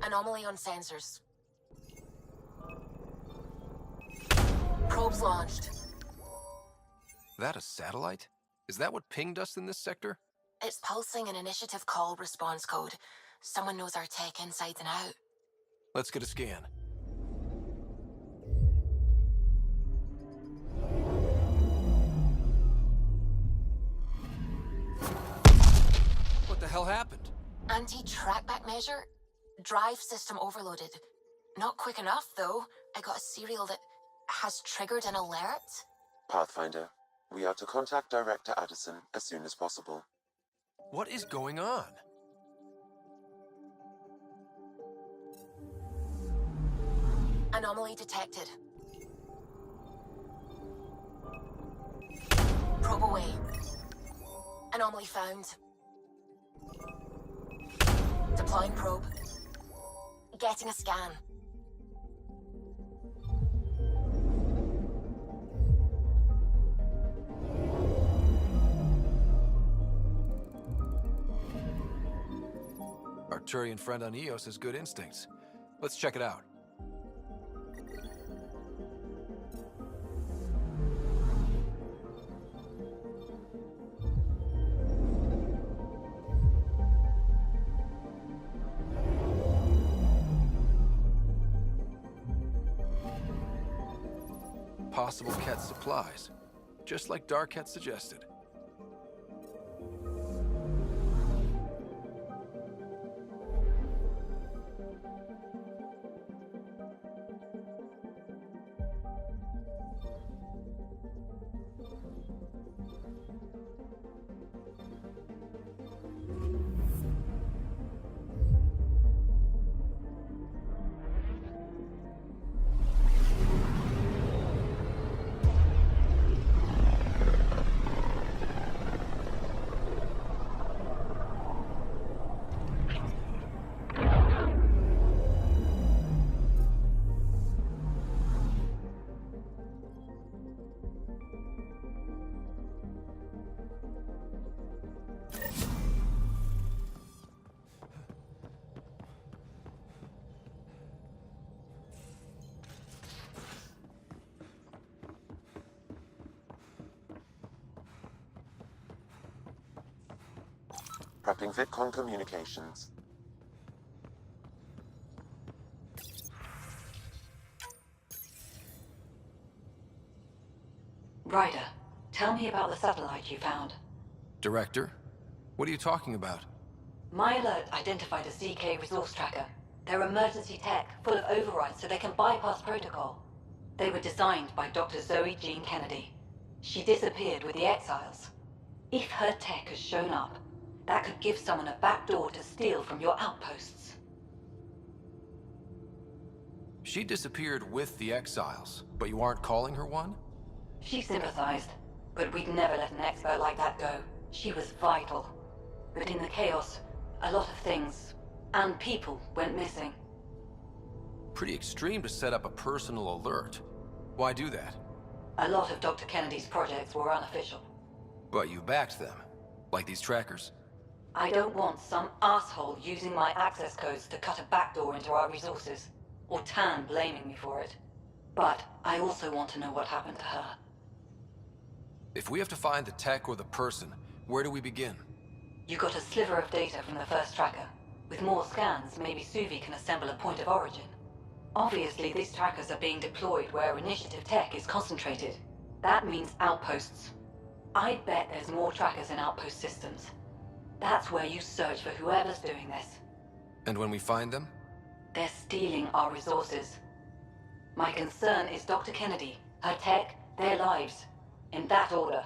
Anomaly on sensors. Probes launched. That a satellite? Is that what pinged us in this sector? It's pulsing an initiative call response code. Someone knows our tech inside and out. Let's get a scan. What the hell happened? Anti-trackback measure? Drive system overloaded. Not quick enough, though. I got a serial that has triggered an alert. Pathfinder, we are to contact Director Addison as soon as possible. What is going on? Anomaly detected. Probe away. Anomaly found. Deploying probe. Getting a scan. Our Turian friend on Eos has good instincts. Let's check it out. Possible Ket supplies, just like Dark had suggested. Prepping VidCon communications. Ryder, tell me about the satellite you found. Director? What are you talking about? My alert identified a ZK resource tracker. They're emergency tech, full of overrides so they can bypass protocol. They were designed by Dr. Zoe Jean Kennedy. She disappeared with the Exiles. If her tech has shown up, that could give someone a backdoor to steal from your outposts. She disappeared with the Exiles, but you aren't calling her one? She sympathized, but we'd never let an expert like that go. She was vital. But in the chaos, a lot of things, and people, went missing. Pretty extreme to set up a personal alert. Why do that? A lot of Dr. Kennedy's projects were unofficial. But you backed them, like these trackers. I don't want some asshole using my access codes to cut a backdoor into our resources, or Tan blaming me for it. But I also want to know what happened to her. If we have to find the tech or the person, where do we begin? You got a sliver of data from the first tracker. With more scans, maybe Suvi can assemble a point of origin. Obviously, these trackers are being deployed where initiative tech is concentrated. That means outposts. I'd bet there's more trackers in outpost systems. That's where you search for whoever's doing this. And when we find them? They're stealing our resources. My concern is Dr. Kennedy, her tech, their lives. In that order.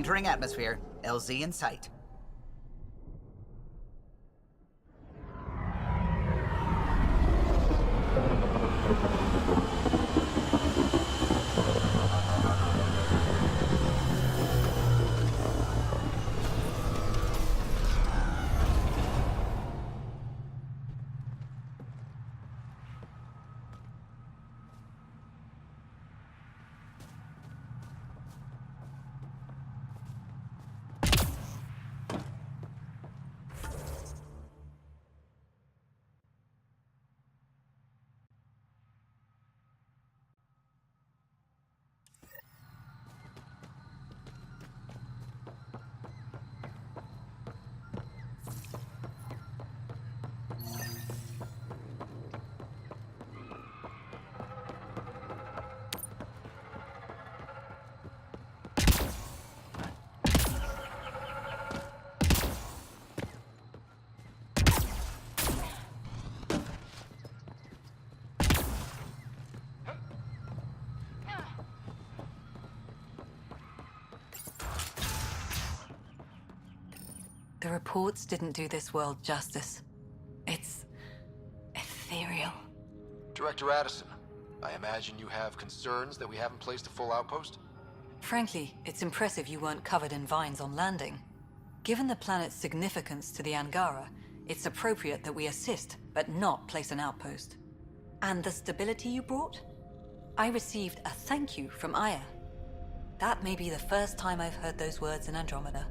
Entering atmosphere. LZ in sight. The reports didn't do this world justice. It's ethereal. Director Addison, I imagine you have concerns that we haven't placed a full outpost? Frankly, it's impressive you weren't covered in vines on landing. Given the planet's significance to the Angara, it's appropriate that we assist, but not place an outpost. And the stability you brought? I received a thank you from Aya. That may be the first time I've heard those words in Andromeda.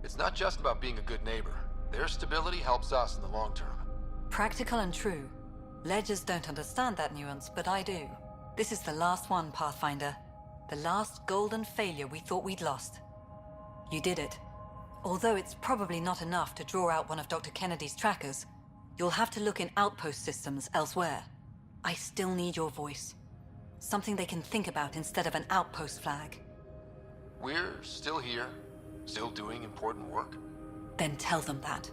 It's not just about being a good neighbor. Their stability helps us in the long term. Practical and true. Ledgers don't understand that nuance, but I do. This is the last one, Pathfinder. The last golden failure we thought we'd lost. You did it. Although it's probably not enough to draw out one of Dr. Kennedy's trackers, you'll have to look in outpost systems elsewhere. I still need your voice. Something they can think about instead of an outpost flag. We're still here, still doing important work. Then tell them that.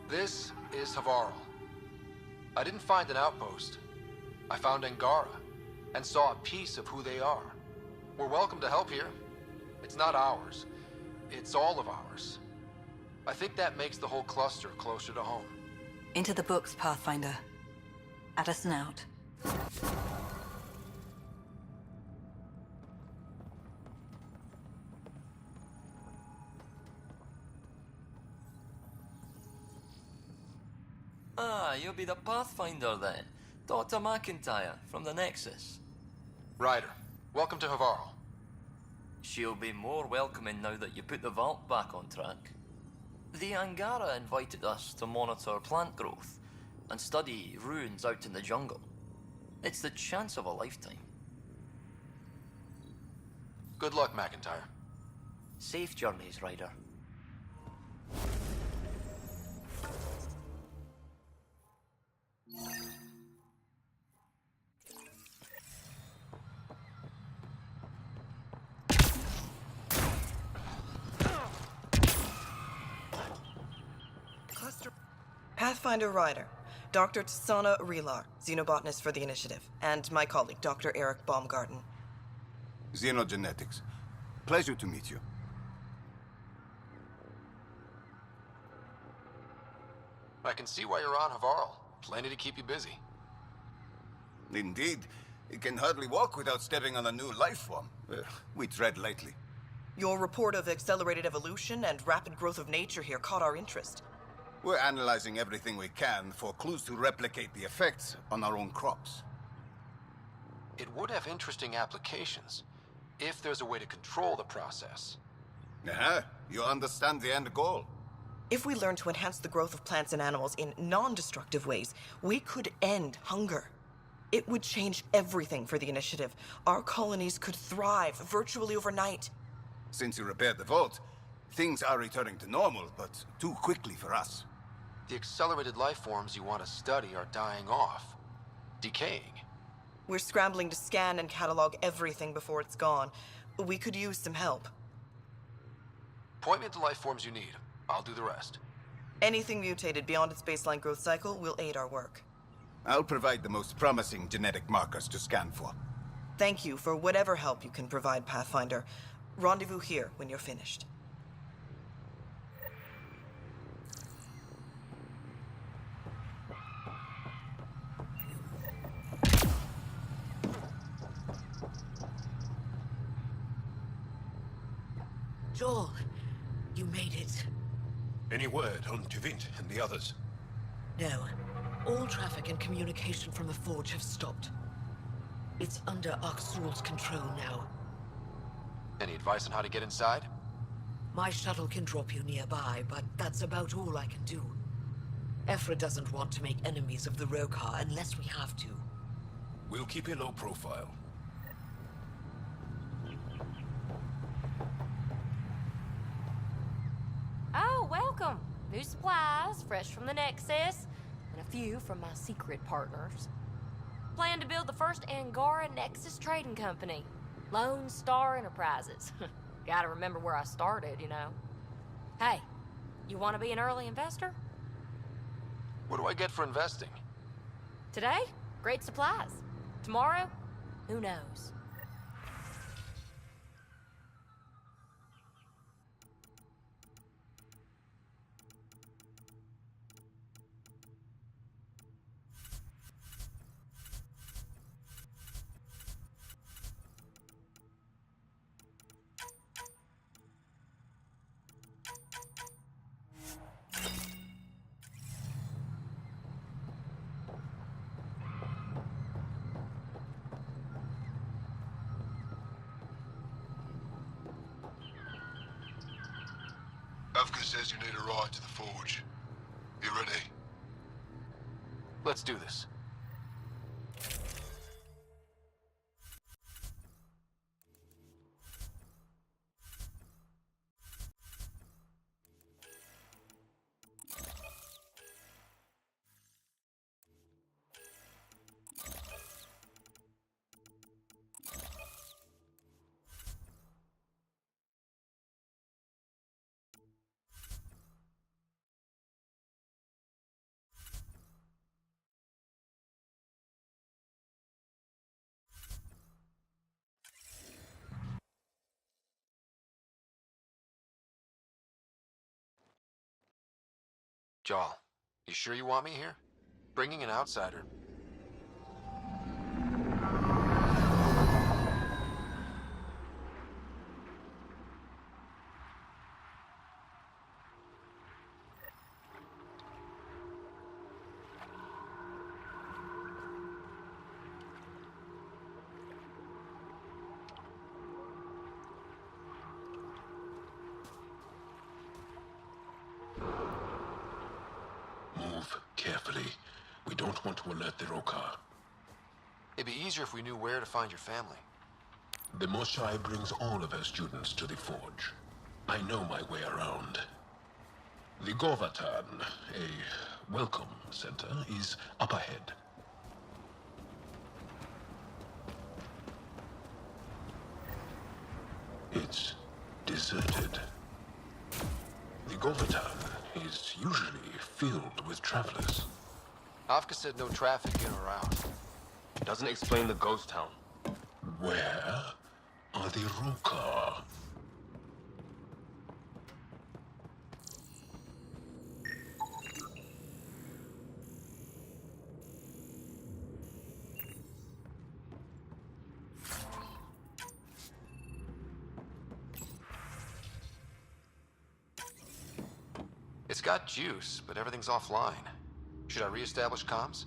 This is Havarl. I didn't find an outpost. I found Angara, and saw a piece of who they are. We're welcome to help here. It's not ours. It's all of ours. I think that makes the whole cluster closer to home. Into the books, Pathfinder. Addison out. Ah, you'll be the Pathfinder then. Dr. McIntyre from the Nexus. Ryder, welcome to Havarl. She'll be more welcoming now that you put the vault back on track. The Angara invited us to monitor plant growth and study ruins out in the jungle. It's the chance of a lifetime. Good luck, McIntyre. Safe journeys, Ryder. Pathfinder Ryder, Dr. Tsana Relar, xenobotanist for the Initiative, and my colleague, Dr. Eric Baumgarten. Xenogenetics. Pleasure to meet you. I can see why you're on Havarl. Plenty to keep you busy. Indeed. It can hardly walk without stepping on a new life form. We tread lightly. Your report of accelerated evolution and rapid growth of nature here caught our interest. We're analyzing everything we can for clues to replicate the effects on our own crops. It would have interesting applications, if there's a way to control the process. You understand the end goal. If we learn to enhance the growth of plants and animals in non-destructive ways, we could end hunger. It would change everything for the Initiative. Our colonies could thrive virtually overnight. Since you repaired the vault, things are returning to normal, but too quickly for us. The accelerated life forms you want to study are dying off, decaying. We're scrambling to scan and catalog everything before it's gone. We could use some help. Point me to life forms you need. I'll do the rest. Anything mutated beyond its baseline growth cycle will aid our work. I'll provide the most promising genetic markers to scan for. Thank you for whatever help you can provide, Pathfinder. Rendezvous here when you're finished. Joel, you made it. Any word on Tuvint and the others? No. All traffic and communication from the Forge have stopped. It's under Oxrul's control now. Any advice on how to get inside? My shuttle can drop you nearby, but that's about all I can do. Ephra doesn't want to make enemies of the Rokar unless we have to. We'll keep a low profile. Oh, welcome. New supplies, fresh from the Nexus, and a few from my secret partners. Plan to build the first Angara Nexus trading company. Lone Star Enterprises. Gotta remember where I started, you know. Hey, you want to be an early investor? What do I get for investing? Today, great supplies. Tomorrow, who knows? Avka says you need a ride to the Forge. You ready? Let's do this. Jarl, you sure you want me here? Bringing an outsider. Move carefully. We don't want to alert the Rokar. It'd be easier if we knew where to find your family. The Moshai brings all of her students to the Forge. I know my way around. The Govatan, a welcome center, is up ahead. It's deserted. The Govatan is usually filled with travelers. Avka said no traffic in or out. Doesn't explain the ghost town. Where are the Rokar? It's got juice, but everything's offline. Should I reestablish comms?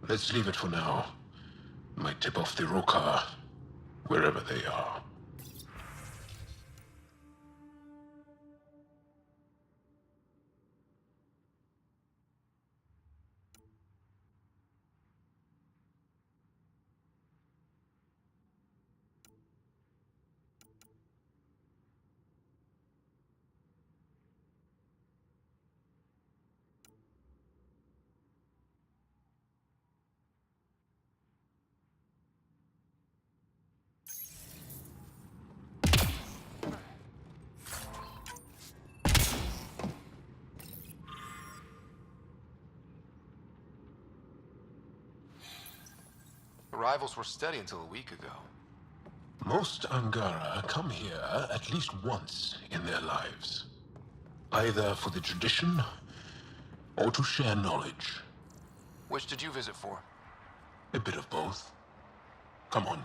Let's leave it for now. Might tip off the Rokar, wherever they are. Arrivals were steady until a week ago. Most Angara come here at least once in their lives. Either for the tradition, or to share knowledge. Which did you visit for? A bit of both. Come on.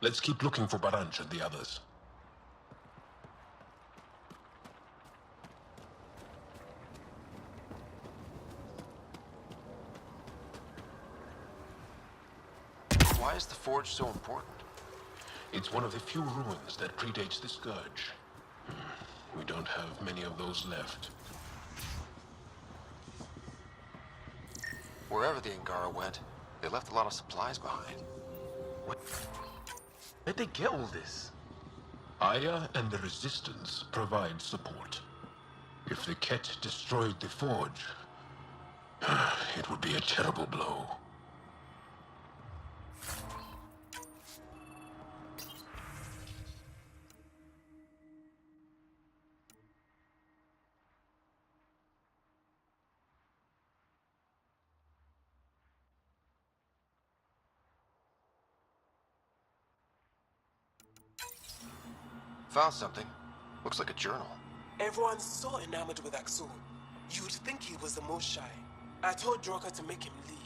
Let's keep looking for Baranch and the others. Why is the forge so important? It's one of the few ruins that predates the Scourge. We don't have many of those left. Wherever the Angara went, they left a lot of supplies behind. Where'd they get all this? Aya and the Resistance provide support. If the Ket destroyed the forge, it would be a terrible blow. Found something. Looks like a journal. Everyone's so enamored with Axel. You'd think he was the most shy. I told Droka to make him leave,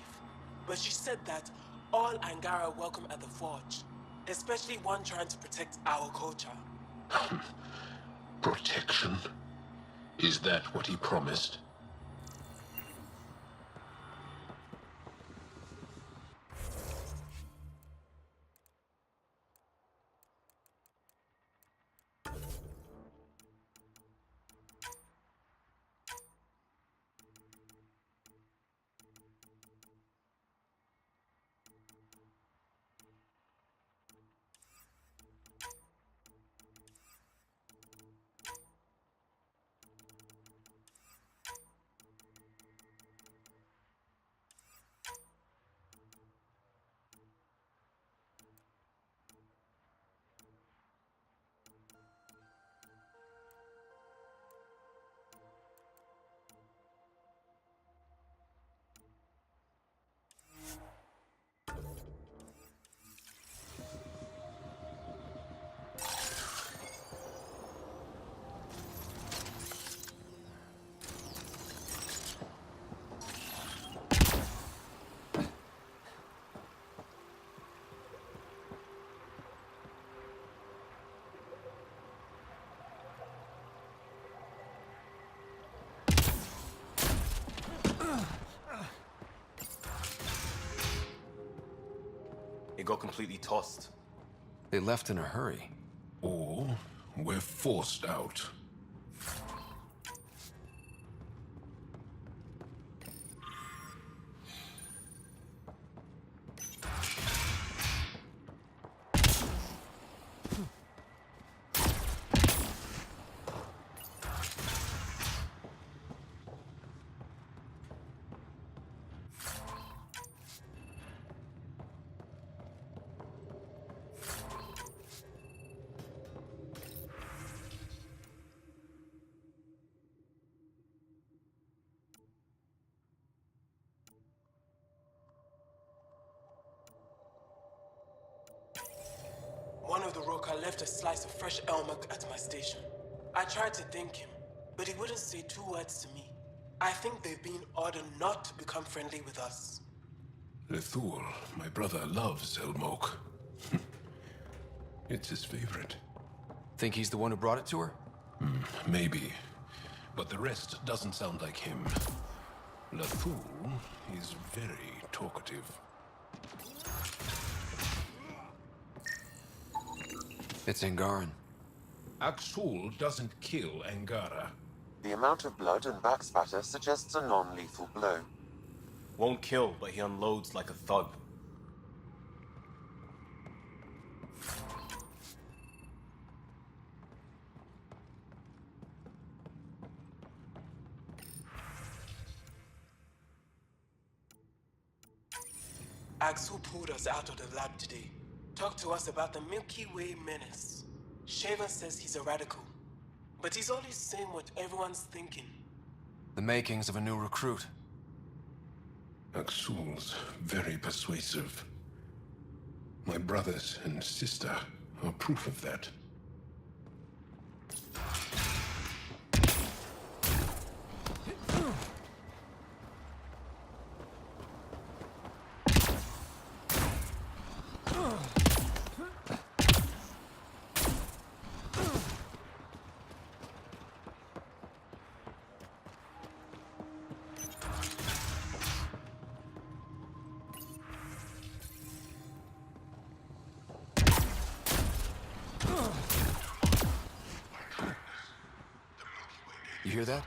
but she said that all Angara welcome at the forge, especially one trying to protect our culture. Protection? Is that what he promised? It got completely tossed. They left in a hurry. Or we're forced out. One of the Roka left a slice of fresh elmuk at my station. I tried to thank him, but he wouldn't say two words to me. I think they've been ordered not to become friendly with us. Lethul, my brother, loves Elmok. It's his favorite. Think he's the one who brought it to her? Maybe. But the rest doesn't sound like him. Lethul is very talkative. It's Angaran. Axul doesn't kill Angara. The amount of blood and backspatter suggests a non-lethal blow. Won't kill, but he unloads like a thug. Axel pulled us out of the lab today. Talked to us about the Milky Way menace. Shaven says he's a radical, but he's always saying what everyone's thinking. The makings of a new recruit. Axul's very persuasive. My brothers and sister are proof of that. You hear that?